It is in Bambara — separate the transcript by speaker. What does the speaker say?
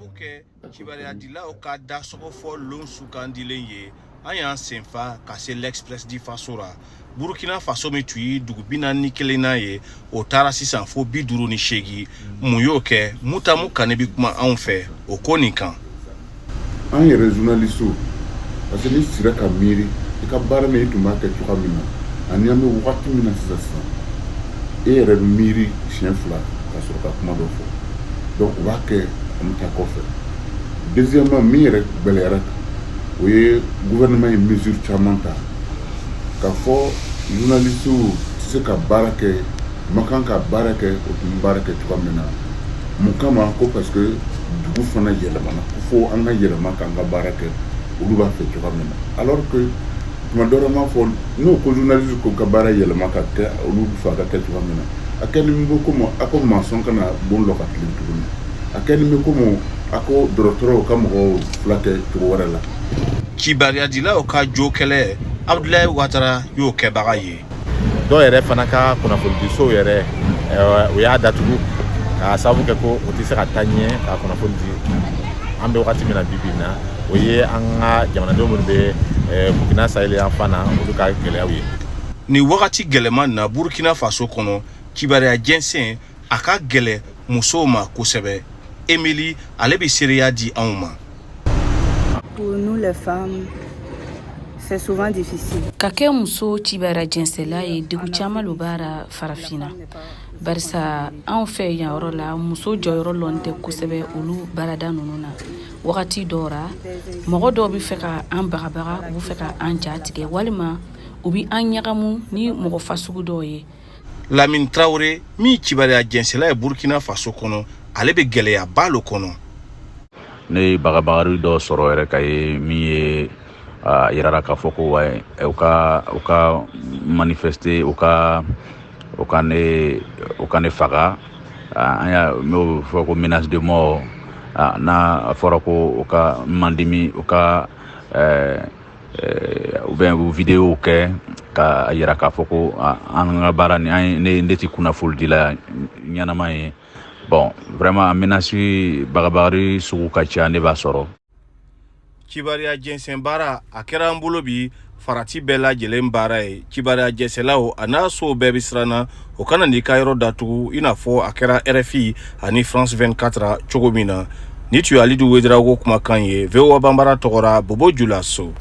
Speaker 1: sababu kɛ kibaruyadilaw ka dasɔgɔ fɔ lon sugandilen ye an y'an senfa ka se l'Express di Faso ra. Burkina Faso min tun ye dugu 41 ye o taara sisan fo 58 mun y'o kɛ Mutamu Kane bi kuma anw fɛ o ko nin kan.
Speaker 2: An yɛrɛ journaliste parce que ni sira ka miiri I ka baara ni tun b'a kɛ cogoya min na ani an bɛ wagati min na sisan e yɛrɛ bɛ miiri siɲɛ 2 ka sɔrɔ ka kuma dɔ fɔ donc o b'a kɛ an bɛ taa kɔfɛ. Deuxièmement min yɛrɛ gɛlɛyara o ye gouvernement ye mesure caman ta k'a fɔ journaliste tɛ se ka baara kɛ man kan ka baara kɛ o tun baara kɛ cogoya min na mun kama ko parce que dugu fana yɛlɛmana ko fo an ka yɛlɛma k'an ka baara kɛ olu b'a fɛ cogoya min na alors que tuma dɔ la m'a fɔ n'o ko journaliste ko ka baara yɛlɛma ka kɛ olu bɛ fɛ a ka kɛ cogoya min na a kɛ ni bɛ komi a ko maçon kana bon dɔ ka tilen tuguni a kɛ ni bɛ komi a ko dɔgɔtɔrɔw ka mɔgɔw fila kɛ cogo wɛrɛ la.
Speaker 1: Kibaruyadilaw ka jo kɛlɛ Abdoulaye Ouattara y'o kɛbaga ye.
Speaker 3: Dɔw yɛrɛ fana ka kunnafonidisow yɛrɛ o y'a datugu k'a sababu kɛ ko o tɛ se ka taa ɲɛ ka kunnafoni di an bɛ wagati min na bi na o ye an ka jamanadenw minnu bɛ Burkina Sahel yan fan na olu ka gɛlɛyaw ye.
Speaker 1: Ni wagati gɛlɛman na Burkina Faso kɔnɔ kibaruya jɛnsɛn a ka gɛlɛ musow ma kosɛbɛ. Emily ale bɛ seereya di anw ma.
Speaker 4: Pour nous les femmes c'est souvent difficile.
Speaker 5: Ka kɛ muso kibaruya jɛnsɛnla ye degun caman lo b'ara farafina barisa anw fɛ yan yɔrɔ la muso jɔyɔrɔ lɔn tɛ kosɛbɛ olu baarada ninnu na wagati dɔw ra mɔgɔ dɔw bɛ fɛ ka an bagabaga u bɛ fɛ ka an ja tigɛ walima u bɛ an ɲagamu ni mɔgɔ fasugu dɔw ye.
Speaker 1: Lamine Traoré min kibaruya jɛnsɛnla ye Burkina Faso kɔnɔ ale bɛ gɛlɛyaba lo kɔnɔ.
Speaker 6: Ne ye bagabagari dɔ sɔrɔ yɛrɛ ka ye min ye yirara k'a fɔ ko u ka manifester u ka ne faga an y'a m'o fɔ ko menace de mort n'a fɔra ko u ka mandimi u ka ou bien vidéo kɛ ka yira k'a fɔ ko an ka baara ni ne tɛ kunnafoni dila ɲɛnama ye. Bon, vraiment menace bagabagari sugu ka ca ne b'a sɔrɔ.
Speaker 1: Kibaruya jɛnsɛn baara a kɛra an bolo bi farati bɛɛ lajɛlen baara ye. Kibaruya jɛnsɛnlaw a n'a so bɛɛ bɛ siranna o kana n'i ka yɔrɔ datugu i n'a fɔ a kɛra RFI ani France 24 cogo min na. Ni tun ye Alidu Wederawogo kumakan ye VOA Banbara tɔgɔra Bobo Julaso.